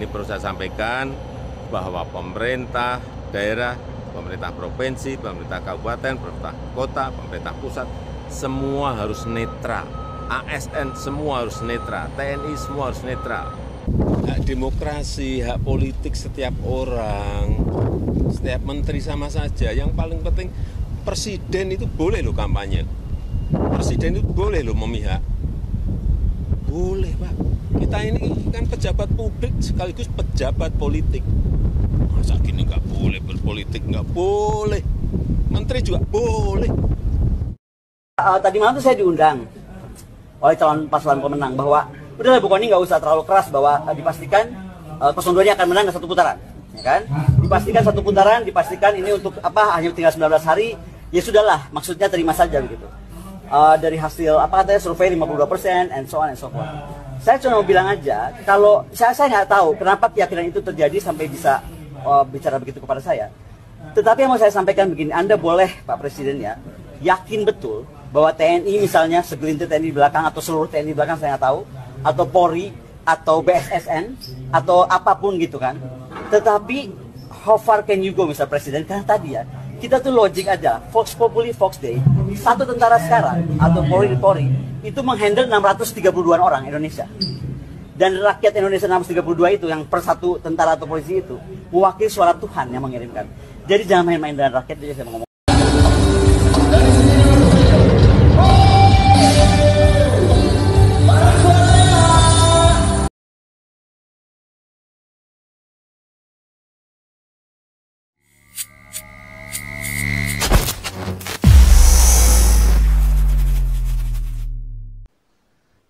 Ini perlu saya sampaikan bahwa pemerintah daerah, pemerintah provinsi, pemerintah kabupaten, pemerintah kota, pemerintah pusat, semua harus netral. ASN semua harus netral, TNI semua harus netral. Hak demokrasi, hak politik setiap orang, setiap menteri sama saja. Yang paling penting presiden itu boleh loh kampanye. Presiden itu boleh loh memihak. Boleh, Pak. Kita ini kan pejabat publik sekaligus pejabat politik. Masa gini nggak boleh berpolitik? Nggak boleh. Menteri juga boleh. Tadi malam tuh saya diundang oleh calon paslon pemenang bahwa udah Bu Koni nggak usah terlalu keras, bahwa dipastikan 02 ini akan menang ke satu putaran, ya kan? Dipastikan satu putaran, dipastikan ini untuk apa, hanya tinggal 19 hari, ya sudahlah, maksudnya terima saja begitu. Dari hasil apa katanya survei 52% and so on and so forth. Saya cuma mau bilang aja, kalau saya nggak tahu kenapa keyakinan itu terjadi sampai bisa bicara begitu kepada saya. Tetapi yang mau saya sampaikan begini, Anda boleh Pak Presiden ya, yakin betul bahwa TNI misalnya segelintir TNI di belakang atau seluruh TNI di belakang saya nggak tahu, atau Polri atau BSSN atau apapun gitu kan. Tetapi how far can you go Mr. Presiden? Karena tadi ya kita tuh logik aja, Vox Populi Vox Dei, satu tentara sekarang atau Polri itu menghandle 632 orang Indonesia. Dan rakyat Indonesia 632 itu yang per satu tentara atau polisi itu mewakili suara Tuhan yang mengirimkan. Jadi jangan main-main dengan rakyat, jadi saya mau ngomong.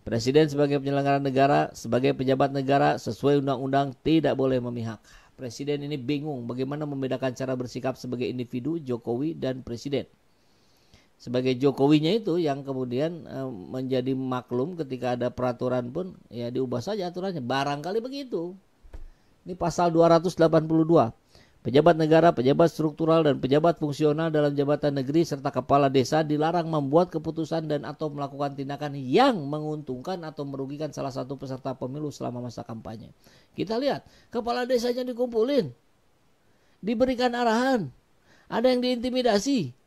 Presiden sebagai penyelenggara negara, sebagai pejabat negara sesuai undang-undang tidak boleh memihak. Presiden ini bingung bagaimana membedakan cara bersikap sebagai individu Jokowi dan presiden. Sebagai Jokowinya itu yang kemudian menjadi maklum ketika ada peraturan pun ya diubah saja aturannya. Barangkali begitu. Ini pasal 282. Pejabat negara, pejabat struktural, dan pejabat fungsional dalam jabatan negeri serta kepala desa dilarang membuat keputusan dan atau melakukan tindakan yang menguntungkan atau merugikan salah satu peserta pemilu selama masa kampanye. Kita lihat, kepala desanya dikumpulin, diberikan arahan, ada yang diintimidasi.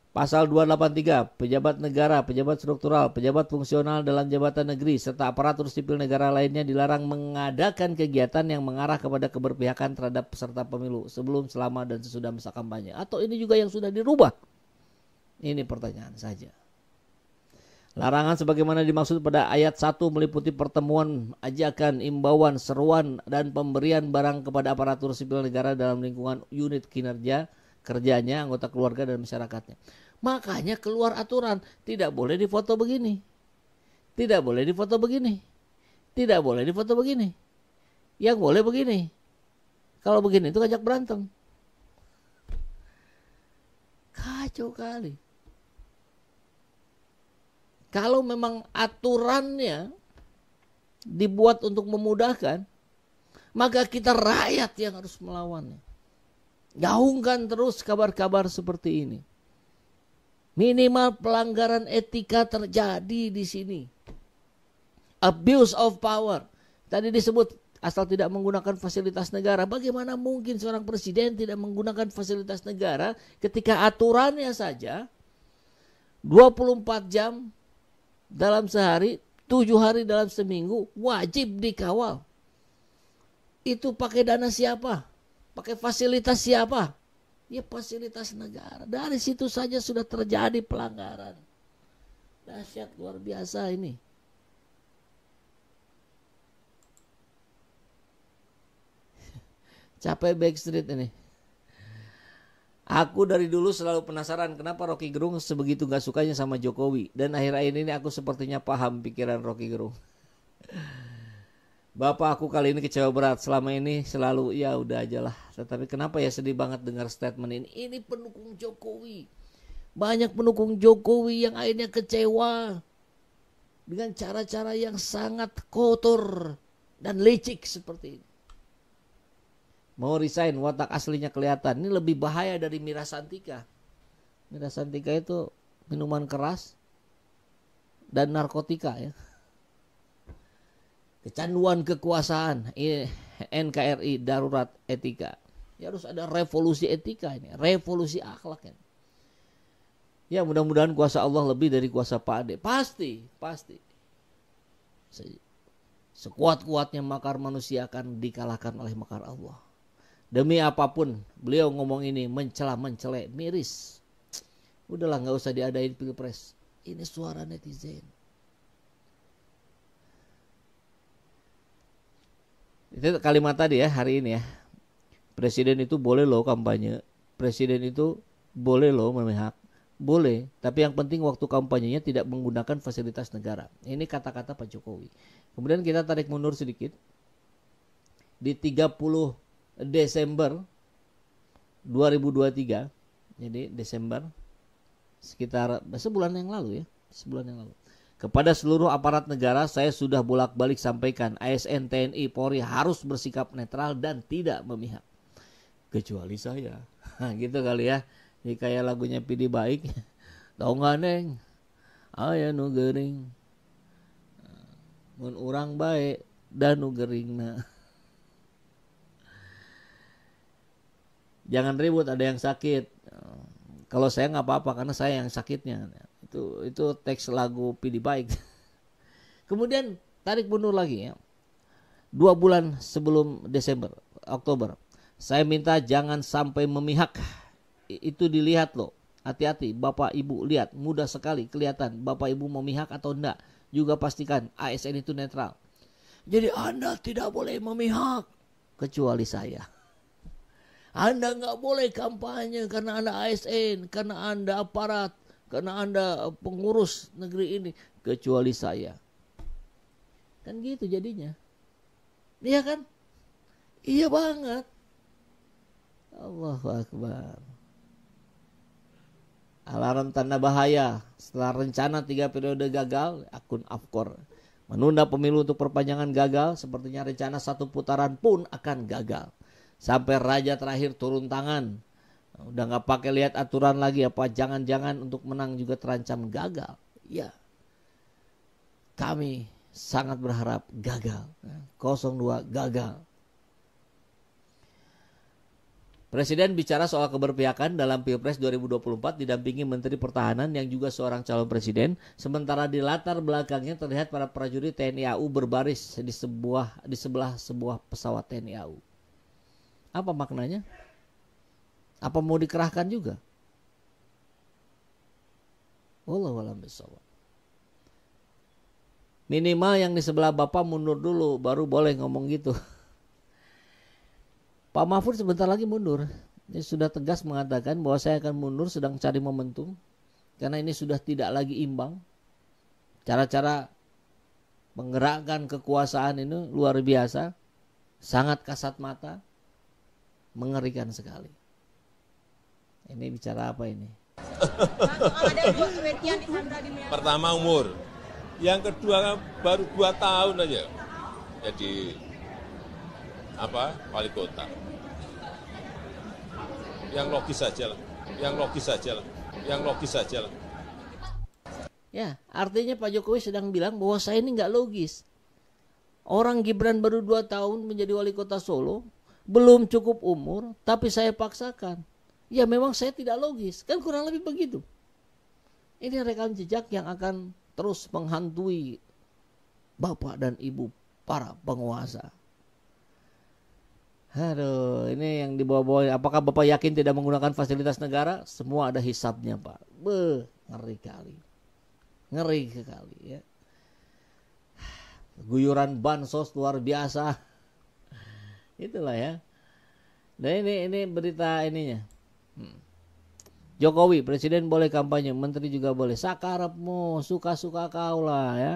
Pasal 283, pejabat negara, pejabat struktural, pejabat fungsional dalam jabatan negeri, serta aparatur sipil negara lainnya dilarang mengadakan kegiatan yang mengarah kepada keberpihakan terhadap peserta pemilu sebelum, selama, dan sesudah masa kampanye. Atau ini juga yang sudah dirubah? Ini pertanyaan saja. Larangan sebagaimana dimaksud pada ayat 1 meliputi pertemuan, ajakan, imbauan, seruan, dan pemberian barang kepada aparatur sipil negara dalam lingkungan unit kinerja, kerjanya, anggota keluarga, dan masyarakatnya. Makanya keluar aturan, tidak boleh difoto begini, tidak boleh difoto begini, tidak boleh difoto begini. Yang boleh begini. Kalau begini itu ngajak berantem. Kacau kali. Kalau memang aturannya dibuat untuk memudahkan, maka kita rakyat yang harus melawannya. Gaungkan terus kabar-kabar seperti ini. Minimal pelanggaran etika terjadi di sini. Abuse of power. Tadi disebut asal tidak menggunakan fasilitas negara. Bagaimana mungkin seorang presiden tidak menggunakan fasilitas negara ketika aturannya saja 24 jam dalam sehari, 7 hari dalam seminggu wajib dikawal. Itu pakai dana siapa? Pakai fasilitas siapa? Ya fasilitas negara. Dari situ saja sudah terjadi pelanggaran. Dahsyat, luar biasa ini. Capek Backstreet ini. Aku dari dulu selalu penasaran kenapa Rocky Gerung sebegitu gak sukanya sama Jokowi. Dan akhir-akhir ini aku sepertinya paham pikiran Rocky Gerung. Bapak aku kali ini kecewa berat. Selama ini selalu ya udah aja lah. Tetapi kenapa ya sedih banget dengar statement ini. Ini pendukung Jokowi. Banyak pendukung Jokowi yang akhirnya kecewa. Dengan cara-cara yang sangat kotor dan licik seperti ini. Mau resign, watak aslinya kelihatan. Ini lebih bahaya dari Mira Santika. Mira Santika itu minuman keras dan narkotika ya. kecanduan kekuasaan, NKRI darurat etika. Ya harus ada revolusi etika ini, revolusi akhlak ini. Ya mudah-mudahan kuasa Allah lebih dari kuasa Pak Ade. Pasti. Sekuat-kuatnya makar manusia akan dikalahkan oleh makar Allah. Demi apapun beliau ngomong ini mencela-mencelek, miris. Udahlah gak usah diadain pilpres. Ini suara netizen. Itu kalimat tadi ya hari ini ya. Presiden itu boleh loh kampanye. Presiden itu boleh loh memihak. Boleh, tapi yang penting waktu kampanyenya tidak menggunakan fasilitas negara. Ini kata-kata Pak Jokowi. Kemudian kita tarik mundur sedikit. Di 30 Desember 2023, jadi Desember sekitar sebulan yang lalu ya, kepada seluruh aparat negara saya sudah bolak-balik sampaikan ASN, TNI, Polri harus bersikap netral dan tidak memihak. Kecuali saya. Nah, gitu kali ya. Ini kayak lagunya Pidi Baik. Tau gak neng? Aya nu gering. Mun urang baik dan nu geringna. Jangan ribut ada yang sakit. Kalau saya nggak apa-apa karena saya yang sakitnya. Itu teks lagu Pidi Baik. Kemudian tarik mundur lagi ya. 2 bulan sebelum Desember, Oktober. Saya minta jangan sampai memihak. Itu dilihat loh. Hati-hati Bapak Ibu lihat. Mudah sekali kelihatan Bapak Ibu memihak atau enggak. Juga pastikan ASN itu netral. Jadi Anda tidak boleh memihak. Kecuali saya. Anda nggak boleh kampanye karena Anda ASN. Karena Anda aparat. Karena Anda pengurus negeri ini. Kecuali saya. Kan gitu jadinya. Iya kan? Iya banget. Allahu Akbar. Alarm tanda bahaya. Setelah rencana 3 periode gagal, akun Afkor menunda pemilu untuk perpanjangan gagal. Sepertinya rencana 1 putaran pun akan gagal. Sampai raja terakhir turun tangan. Udah gak pakai lihat aturan lagi. Apa jangan-jangan untuk menang juga terancam gagal. Ya. Kami sangat berharap gagal. 02 gagal. Presiden bicara soal keberpihakan dalam Pilpres 2024 didampingi Menteri Pertahanan yang juga seorang calon presiden. Sementara di latar belakangnya terlihat para prajurit TNI AU berbaris di sebelah sebuah pesawat TNI AU. Apa maknanya? Apa mau dikerahkan juga? Wallahu a'lam bishawab. Minimal yang di sebelah Bapak mundur dulu baru boleh ngomong gitu. Pak Mahfud sebentar lagi mundur. Dia sudah tegas mengatakan bahwa saya akan mundur sedang cari momentum. Karena ini sudah tidak lagi imbang. Cara-cara menggerakkan kekuasaan ini luar biasa. Sangat kasat mata. Mengerikan sekali. Ini bicara apa ini? Pertama umur. Yang kedua baru 2 tahun aja. Jadi wali kota. Yang logis saja lah. Ya, artinya Pak Jokowi sedang bilang bahwa saya ini nggak logis. Orang Gibran baru 2 tahun menjadi wali kota Solo, belum cukup umur, tapi saya paksakan. Ya memang saya tidak logis, kan kurang lebih begitu. Ini rekam jejak yang akan terus menghantui Bapak dan Ibu para penguasa. Aduh, ini yang dibawa-bawa. Apakah Bapak yakin tidak menggunakan fasilitas negara? Semua ada hisapnya, Pak. Ngeri kali. Ngeri sekali ya. Guyuran bansos luar biasa. Itulah ya. Dan ini berita ininya. Jokowi, presiden boleh kampanye, menteri juga boleh. Sakarepmu, suka-suka kau lah ya.